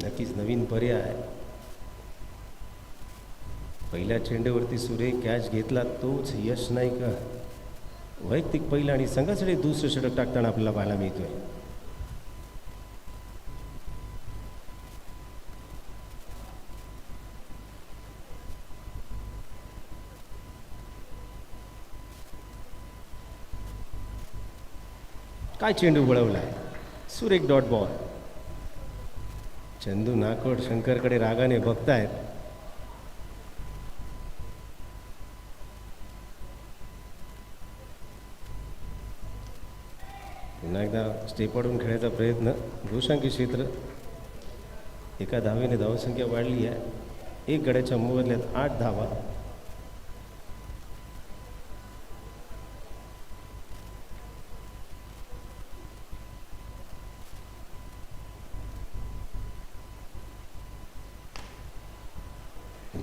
नक्कीच नवीन पर्याय. पहिल्या चेंडूवरती सुरेख कॅच घेतला तोच यश नाईक वैयक्तिक पहिलं आणि संघासाठी दुसरं षटक टाकताना आपल्याला पाहायला मिळतोय. काय चेंडू वळवलाय, सुरेख डॉट बॉल. चंदू नाकोड शंकरकडे रागाने बघतायत. पुन्हा एकदा स्टेपआउटून खेळायचा प्रयत्न. गोशांकी क्षेत्र एका धावेने धावसंख्या वाढली आहे. एक गड्याच्या मोबदल्यात 8 धावा.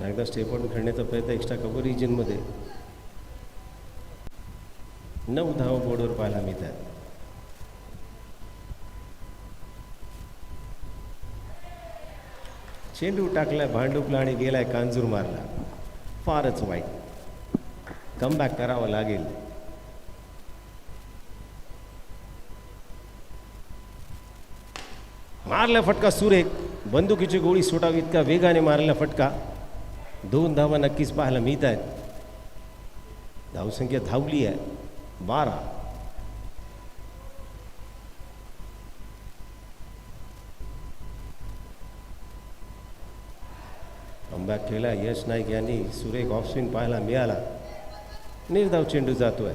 एकदा स्टेपआउट खेळण्याचा प्रयत्न एक्स्ट्रा कव्हर रिजनमध्ये. 9 धावा बोर्डवर पाहायला मिळतात. चेंडू टाकलाय भांडुपला आणि गेलाय कांजूर मारला. फारच वाईट. कमबॅक करावं लागेल. मारला फटका सुरेख. बंदुकीची गोळी सुटावी इतका वेगाने मारला फटका. 2 धावा नक्कीच पाहायला मिळत आहेत. धावसंख्या धावली आहे 12. कमबॅक केला यश नाईक यांनी. सुरेख ऑफ स्विंग पाहायला मिळाला. निर्धाव चेंडू जातोय.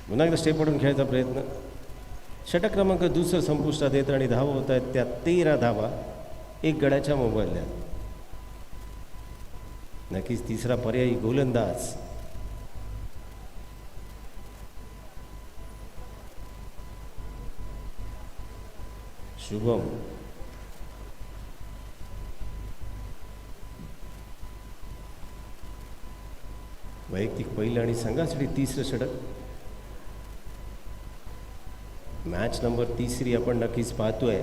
पुन्हा एकदा स्टेप पडून खेळायचा प्रयत्न. षटक क्रमांक दुसरं संपुष्टात येतं आणि धावा होत आहेत त्या 13 धावा. 1 गड्याच्या मोबदल्यात. नक्कीच तिसरा पर्यायी गोलंदाज. शुभम. वैयक्तिक पहिलं आणि संघासाठी तिसरं षटक. मॅच नंबर 3 आपण नक्कीच पाहतोय.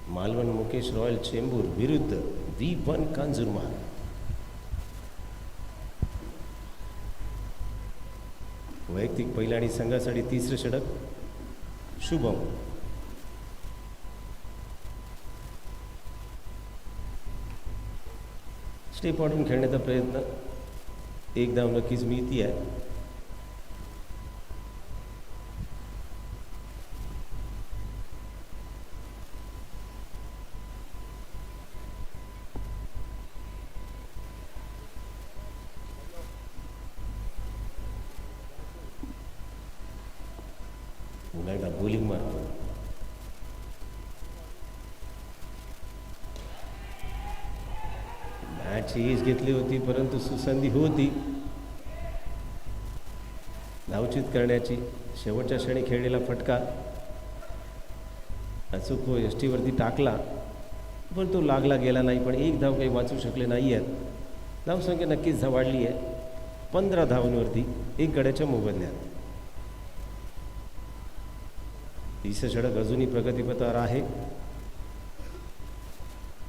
मालवण मुकेश रॉयल चेंबूर विरुद्ध V1 कांजूरमार्ग. वैयक्तिक पहिलं आणि संघासाठी तिसरं षटक. शुभम. स्टेप वाढून खेळण्याचा प्रयत्न. 1 धाव नक्कीच मिळती आहे. पुन्हा एकदा बॉलिंग मारतो. मॅच एज घेतली होती परंतु सुसंधी होती धावचित करण्याची. शेवटच्या क्षणी खेळलेला फटका अचूक यष्टीवरती टाकला पण तो लागला गेला नाही. पण 1 धाव काही वाचू शकले नाही आहेत. धावसंख्या नक्कीच वाढली आहे 15 धावांवरती 1 गड्याच्या मोबदल्यात. तिसरं षटक अजूनही प्रगतीपथावर आहे.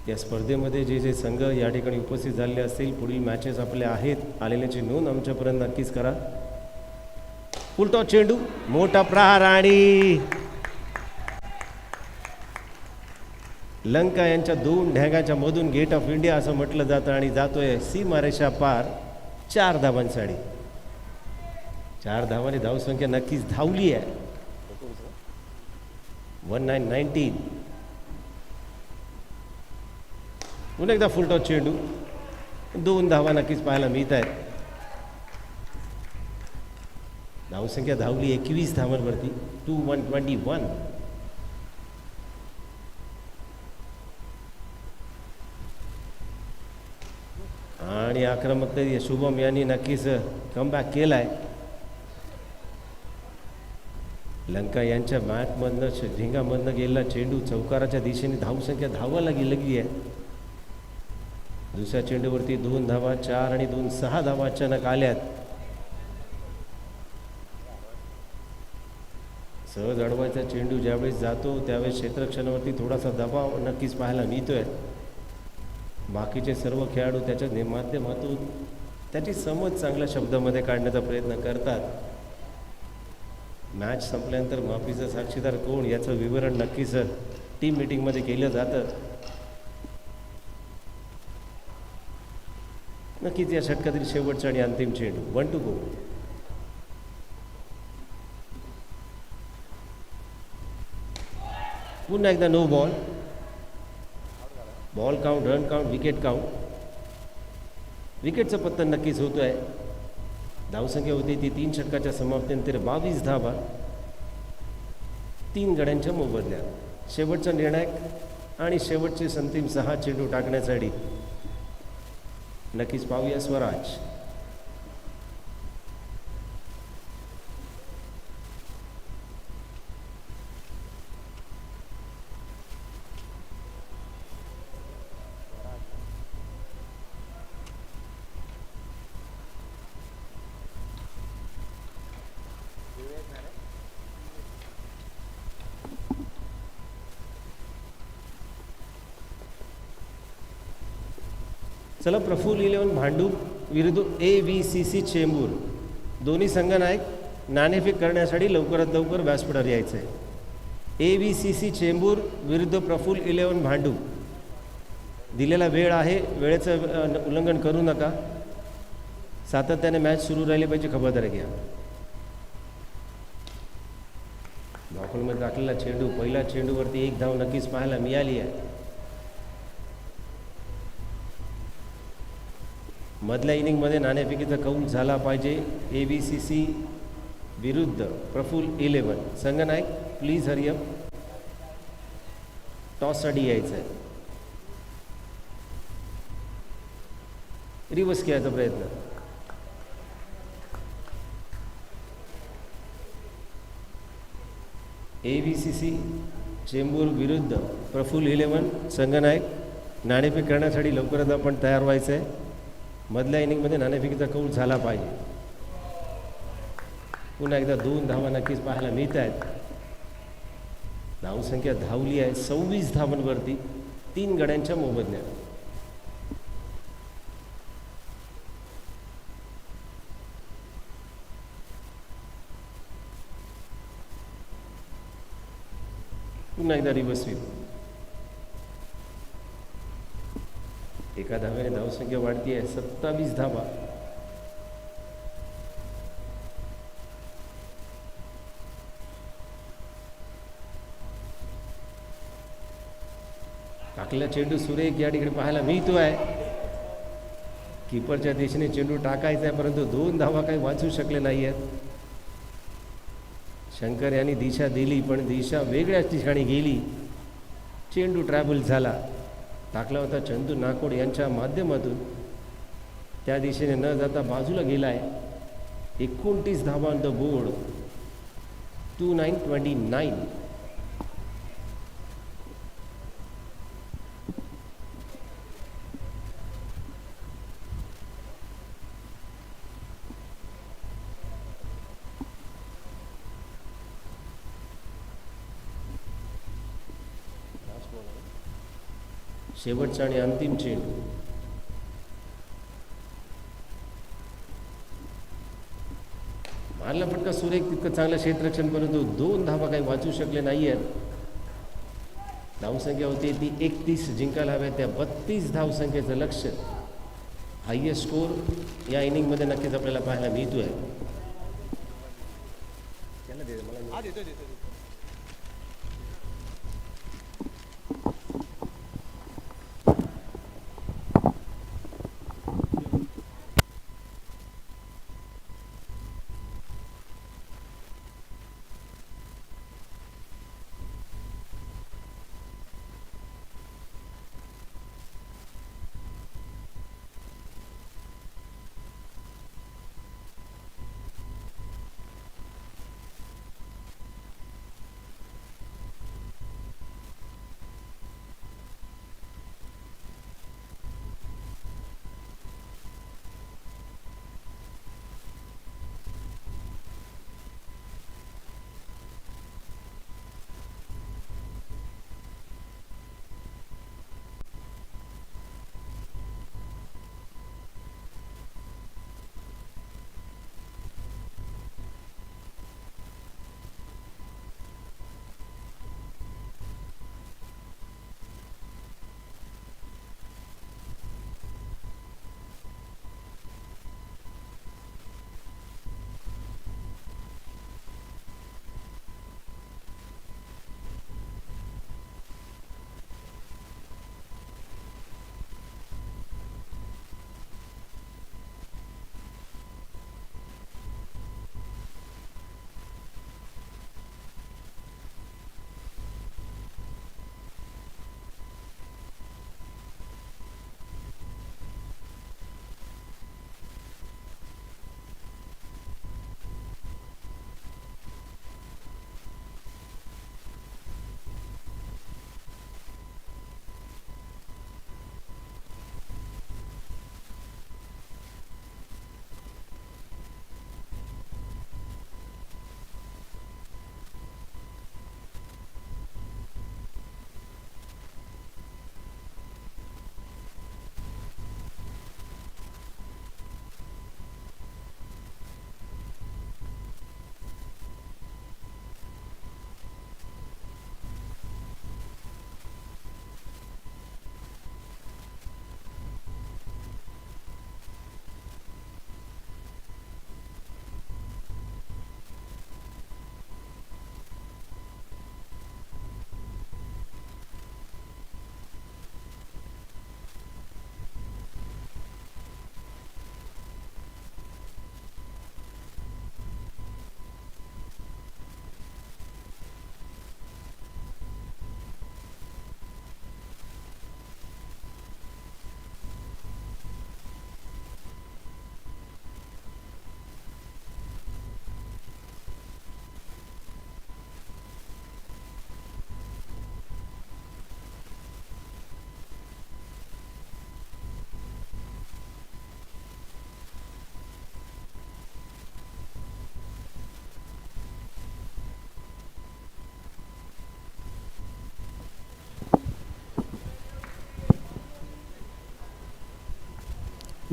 या स्पर्धेमध्ये जे जे संघ या ठिकाणी उपस्थित झालेले असतील पुढील मॅचेस आपल्या आहेत आलेल्याची नोंद आमच्यापर्यंत नक्कीच करा. फुलटॉस चेंडू मोठा प्रहार आणि लंका यांच्या 2 ढॅगाच्या मधून गेट ऑफ इंडिया असं म्हटलं जातं आणि जातोय सीमारेषा पार 4 धावांसाठी. 4 धावांनी धावसंख्या नक्कीच धावली आहे. 1919. पुन्हा एकदा फुलटॉस चेंडू. 2 धावा नक्कीच पाहायला मिळत आहेत. धावसंख्या धावली 21 धावांवरती 2121. आणि आक्रमकता शुभम यांनी नक्कीच कमबॅक केलाय. लंका यांच्या बॅटमधनं ढिंगामधनं गेलेला चेंडू चौकाराच्या दिशेने धावसंख्या धावायला गेली आहे. दुसऱ्या चेंडूवरती 2 धावा, 4 आणि 2 6 धावा अचानक आल्यात. सहज अडवायचा चेंडू ज्यावेळेस जातो त्यावेळेस क्षेत्ररक्षणावरती थोडासा दबाव नक्कीच पाहायला मिळतोय. बाकीचे सर्व खेळाडू त्याच्या माध्यमातून त्याची समज चांगल्या शब्दामध्ये काढण्याचा प्रयत्न करतात. मॅच संपल्यानंतर माफीचा साक्षीदार कोण याचं विवरण नक्कीच टीम मीटिंगमध्ये केलं जातं. नक्कीच या षटकातील शेवटचा आणि अंतिम चेंडू. 1 to go. पुन्हा एकदा no ball. Ball count, run count, wicket count. विकेटचं पत्तन नक्कीच होतो आहे. धावसंख्या होती ती 3 षटकाच्या समाप्तीनंतर 22 धावा 3 गड्यांच्या मोबदल्यात. शेवटचा निर्णायक आणि शेवटचे अंतिम 6 चेंडू टाकण्यासाठी नक्कीच पाहूया स्वराज. चला, प्रफुल्ल 11 भांडूप विरुद्ध AVCC चेंबूर. दोन्ही संघनायक नाणेफेक करण्यासाठी लवकरात लवकर व्यासपीठावर यायचं आहे. AVCC चेंबूर विरुद्ध प्रफुल्ल 11 भांडूप. दिलेला वेळ आहे, वेळेचं उल्लंघन करू नका. सातत्याने मॅच सुरू राहिली पाहिजे, खबरदारी घ्या. धावखोलमध्ये टाकलेला चेंडू, पहिल्या चेंडूवरती 1 धाव नक्कीच पाहायला मिळाली आहे. मधल्या इनिंगमध्ये नाणेफेकीचा कौल झाला पाहिजे. AVCC विरुद्ध प्रफुल्ल 11. संघनायक प्लीज हरिअप. टॉससाठी यायचं आहे. रिवर्स घ्यायचा प्रयत्न. AVCC चेंबूर विरुद्ध प्रफुल्ल 11. संघनायक नाणेफेक करण्यासाठी लवकरच आपण तयार व्हायचं आहे. मधल्या इनिंगमध्ये नाणेफेकीचा कौल झाला पाहिजे. पुन्हा एकदा 2 धावा नक्कीच पाहायला मिळत आहेत. धावसंख्या धावली आहे 26 धावांवरती 3 गड्यांच्या मोबदल्यात. पुन्हा एकदा रिव्हर्स स्वीप. एका धाव्याने धावसंख्या वाढती आहे 27 धावा. टाकलेला चेंडू सुरेख या ठिकाणी पाहायला मिळतो आहे. कीपरच्या दिशेने चेंडू टाकायचा आहे, परंतु 2 धावा काही वाचू शकले नाही आहेत. शंकर यांनी दिशा दिली, पण दिशा वेगळ्याच ठिकाणी गेली. चेंडू ट्रॅव्हल झाला. टाकला होता चंदू नाकोड यांच्या माध्यमातून, त्या दिशेने न जाता बाजूला गेला आहे. 29 धावा ऑन द बोर्ड. 29-29. शेवटचा आणि अंतिम चेंडू. मारला फटका सुरेख, तितकं चांगलं क्षेत्ररक्षण, परंतु 2 धावा काही वाचू शकले नाही आहेत. धावसंख्या होती ती 31 जिंकायला हव्या त्या 32 धावसंख्येचं लक्ष्य. हायएस्ट स्कोर या इनिंगमध्ये नक्कीच आपल्याला पाहायला मिळतोय.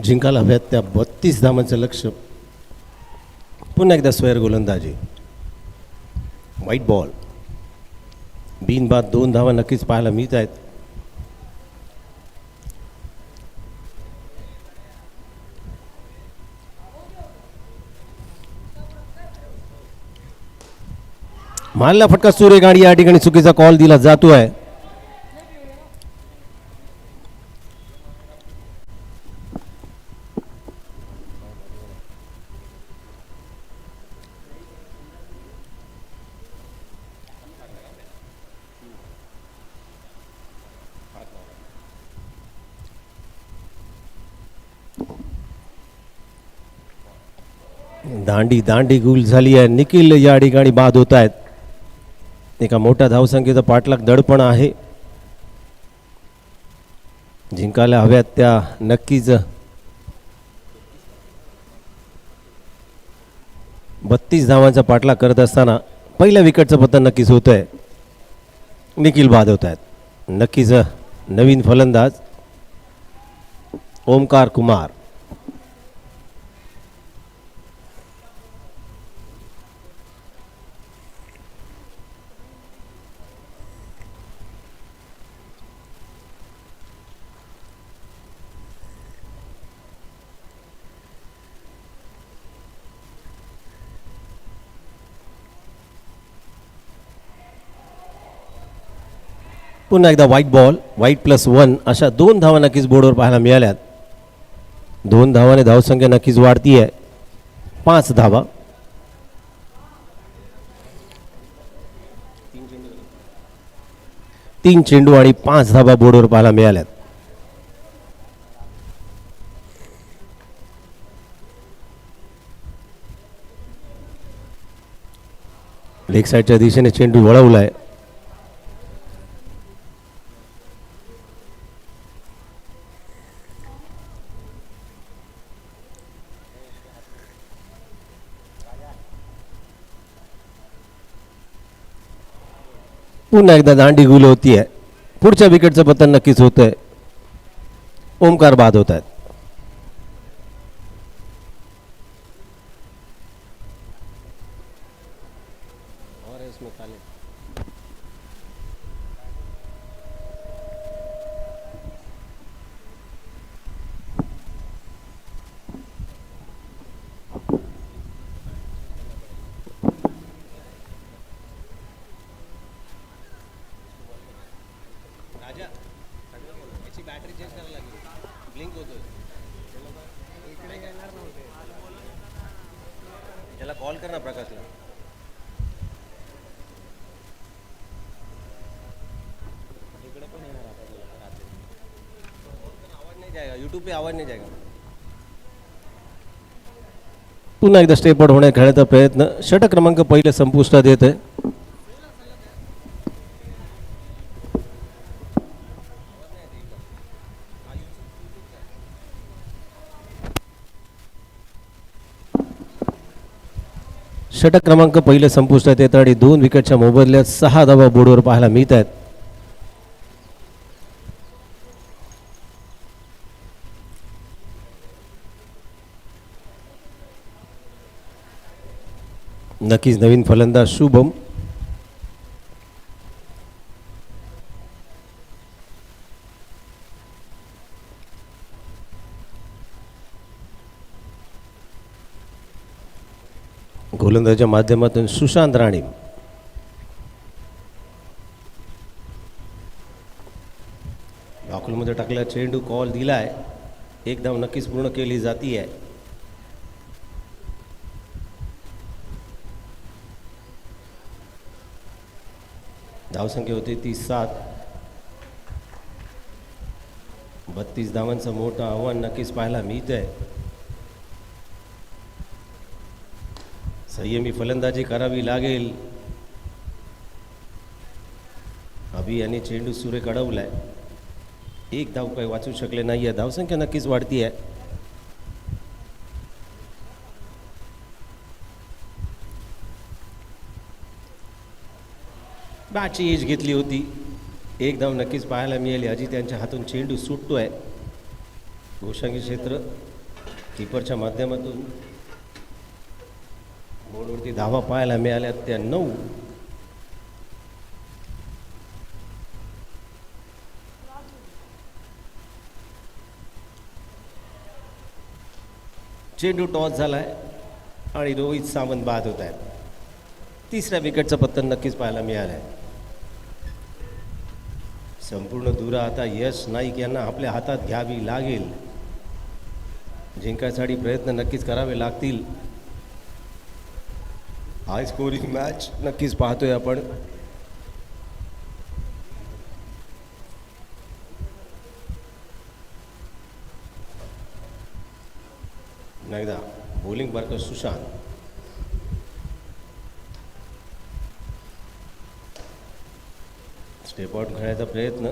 जिंकायला हव्यात त्या 32 धावांचं लक्ष्य. पुन्हा एकदा स्वैर गोलंदाजी, व्हाईट बॉल, बिनबाद 2 धावा नक्कीच पाहायला मिळत आहेत. मारला फटका सुरेख आणि या ठिकाणी चुकीचा कॉल दिला जातोय. दांडी गुल झाली आहे. निखिल या ठिकाणी बाद होत आहेत. एका मोठ्या धावसंख्येचा पाठलाग दडपण आहे. जिंकायला हव्यात त्या नक्कीच 32 धावांचा पाठलाग करत असताना पहिल्या विकेटचं पतन नक्कीच होत आहे. निखिल बाद होत आहेत. नक्कीच नवीन फलंदाज ओमकार कुमार. पुन्हा एकदा व्हाईट बॉल, व्हाईट +1 अशा 2 धावा नक्कीच बोर्डवर पाहायला मिळाल्यात. 2 धावाने धावसंख्या नक्कीच वाढती आहे. 5 धावा. 3 चेंडू आणि 5 धावा बोर्डवर पाहायला मिळाल्यात. लेग साईडच्या दिशेने चेंडू वळवलाय. पुन्हा एकदा दांडी गुल होती आहे. पुढच्या विकेटचं पतन नक्कीच होत आहे. ओमकार बाद होत आहेत. त्याला कॉल कर ना प्रकाशला. इकडे पण येणार आवाज नाही जाएगा, यूट्यूब पे आवाज नाही जाएगा. पुन्हा एकदा स्टेप आउट होण्या खेळण्याचा प्रयत्न. षटक क्रमांक पहिले संपुष्टात येत आहे. षटक क्रमांक पहिले संपुष्टात येत आणि 2 विकेटच्या मोबदल्यात 6 धावा बोर्डवर पाहायला मिळत आहेत. नक्कीच नवीन फलंदाज शुभम. गोलंदाजाच्या माध्यमातून सुशांत राणे. लॉकलमध्ये टाकला चेंडू, कॉल दिलाय. 1 धाव नक्कीच पूर्ण केली जाती आहे. धावसंख्या होती ती 7. 32 धावांचं मोठं आव्हान नक्कीच पाहायला मिळत आहे. संयमी फलंदाजी करावी लागेल. अभि यांनी चेंडू सुरेख अडवलाय. 1 धाव काही वाचू शकले नाही आहे. धावसंख्या नक्कीच वाढती आहे. बॅटची एज घेतली होती. 1 धाव नक्कीच पाहायला मिळाली. अजित यांच्या हातून चेंडू सुटतोय. घोषांगी क्षेत्र कीपरच्या माध्यमातून बोर्डवरती धावा पाहायला मिळाल्या त्या 9. चेंडू टॉस झालाय आणि रोहित सावंत बाद होत आहेत. तिसऱ्या विकेटचं पतन नक्कीच पाहायला मिळालंय. संपूर्ण धुरा आता यश नाईक यांना आपल्या हातात घ्यावी लागेल. जिंकायसाठी प्रयत्न नक्कीच करावे लागतील. हाय स्कोरिंग मॅच नक्कीच पाहतोय आपण. एकदा bowling Barker Sushant. Step out खेळायचा प्रयत्न.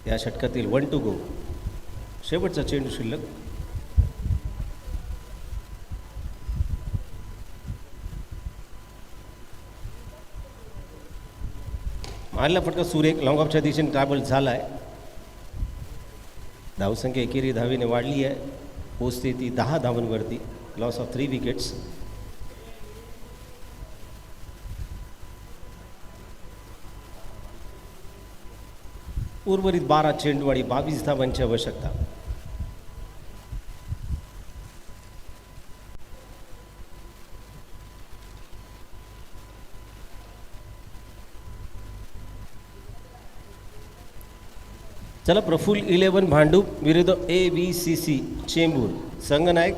या षटकातील 1 to go. शेवटचा चेंडू शिल्लक. मारला फटका सुरेख लॉंग ऑफच्या दिशेने ट्रॅव्हल झालाय. धावसंख्या एकेरी धावेने वाढली आहे. पोचते ती 10 धावांवरती. Loss of 3 wickets. उर्वरित 12 चेंडू आणि 22 धावांची आवश्यकता. चला प्रफुल्ल 11 भांडूप विरुद्ध ABCC चेंबूर. संघनायक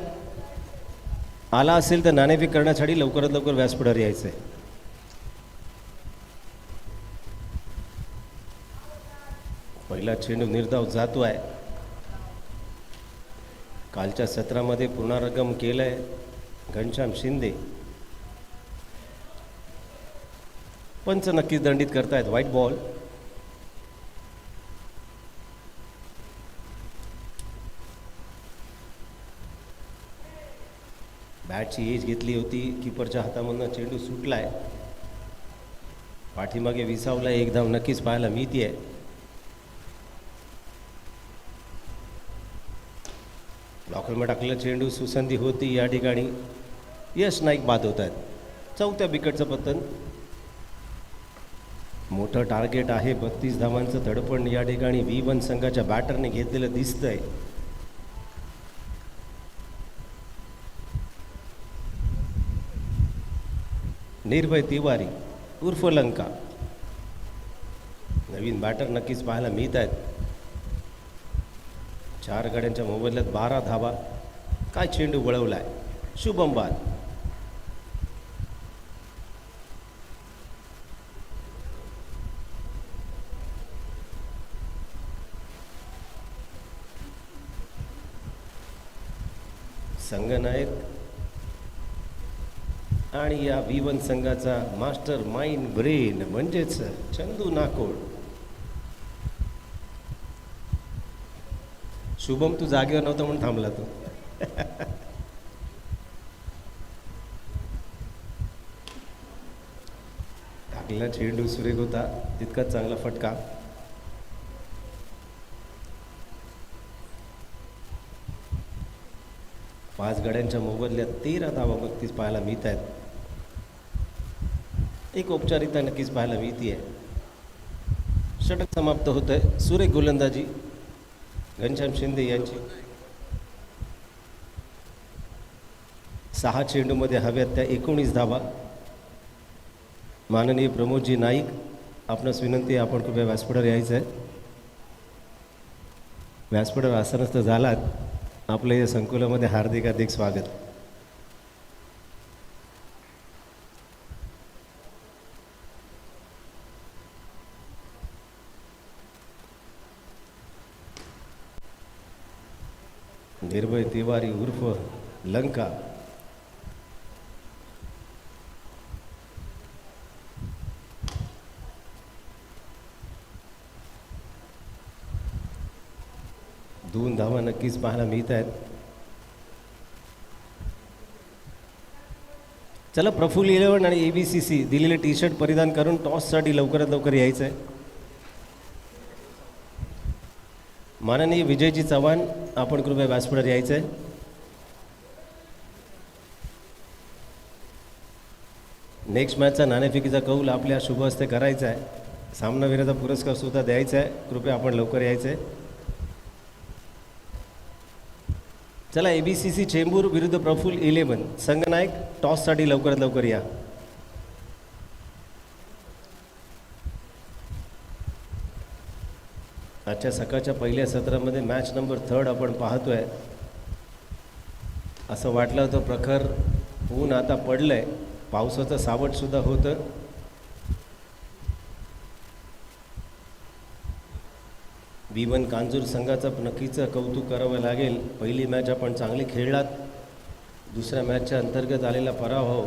आला असेल तर नाणेफेक करण्यासाठी लवकरात लवकर व्यासपीठावर यायचं आहे. पहिला चेंडू निर्धाव जातो आहे. कालच्या सत्रामध्ये पुनरागम केलंय घनश्याम शिंदे. पंच नक्कीच दंडित करतायत. White ball. बॅटची एज घेतली होती. कीपरच्या हातामधून चेंडू सुटलाय. पाठीमागे विसावला. एक धाव नक्कीच पाहायला मिळतीये. लॉकरमध्ये टाकलेला चेंडू सुसंधी होती. या ठिकाणी यश नाईक बाद होत आहेत. 4थ्या विकेटचं पतन. मोठं टार्गेट आहे. 32 धावांचं धडपण या ठिकाणी V1 संघाच्या बॅटरने घेतलेलं दिसतंय. निर्भय तिवारी उर्फ लंका. नवीन बॅटर नक्कीच पाहायला मिळत आहेत. 4 गड्यांच्या मोबदल्यात 12 धावा. काय चेंडू वळवलाय. शुभम बाद. संघनायक आणि या V1 संघाचा मास्टर माइंड ब्रेन म्हणजेच चंदू नाकोड. शुभम तू जागेवर नव्हता म्हणून थांबला तो. टाकलेला चेंडू सुरेख होता. तितकाच चांगला फटका. पाच गड्यांच्या मोबदल्यात 13 धावा नक्कीच पाहायला मिळत आहेत. एक औपचारिकता नक्कीच पाहायला मिळते आहे. षटक समाप्त होत आहे. सुरेख गोलंदाजी घनश्याम शिंदे यांची. 6 चेंडूमध्ये हव्यात त्या 19 धावा. माननीय प्रमोदजी नाईक आपणास विनंती आहे, आपण कृपया व्यासपीठावर यायचं आहे. व्यासपीठावर आसनस्थ झालात. आपल्या या संकुलामध्ये हार्दिक स्वागत. निर्भय तिवारी उर्फ लंका. दोन धावा नक्कीच पाहायला मिळत आहेत. चला प्रफुल्ल 11 आणि ABCC दिलेले टी शर्ट परिधान करून टॉससाठी लवकरात लवकर यायचं आहे. माननीय विजयजी चव्हाण, आपण कृपया व्यासपीठावर यायचं आहे. नेक्स्ट मॅचचा नाणेफेकीचा कौल आपल्या शुभ हस्ते करायचा आहे. सामनावीराचा पुरस्कार सुद्धा द्यायचा आहे. कृपया आपण लवकर यायचं आहे. चला, ABCC चेंबूर विरुद्ध प्रफुल्ल 11 संघनायक, टॉससाठी लवकरात लवकर या. आजच्या सकाळच्या पहिल्या सत्रामध्ये मॅच नंबर 3 आपण पाहतोय. असं वाटलं होतं प्रखर ऊन आता पडलंय, पावसाचं सावटसुद्धा होतं. V1 कांजूर संघाचं नक्कीच कौतुक करावं लागेल. पहिली मॅच आपण चांगली खेळलात, दुसऱ्या मॅचच्या अंतर्गत आलेला पराभव,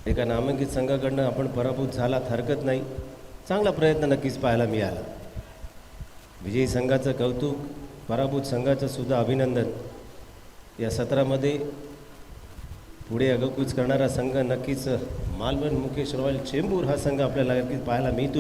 एका नामांकित संघाकडनं आपण पराभूत झालात हरकत नाही. चांगला प्रयत्न नक्कीच पाहायला मिळाला. विजयी संघाचं कौतुक, पराभूत संघाचं सुद्धा अभिनंदन. या सत्रामध्ये पुढे आगेकूच करणारा संघ नक्कीच मालवण मुकेश रॉयल चेंबूर हा संघ आपल्याला नक्कीच पाहायला मिळतो.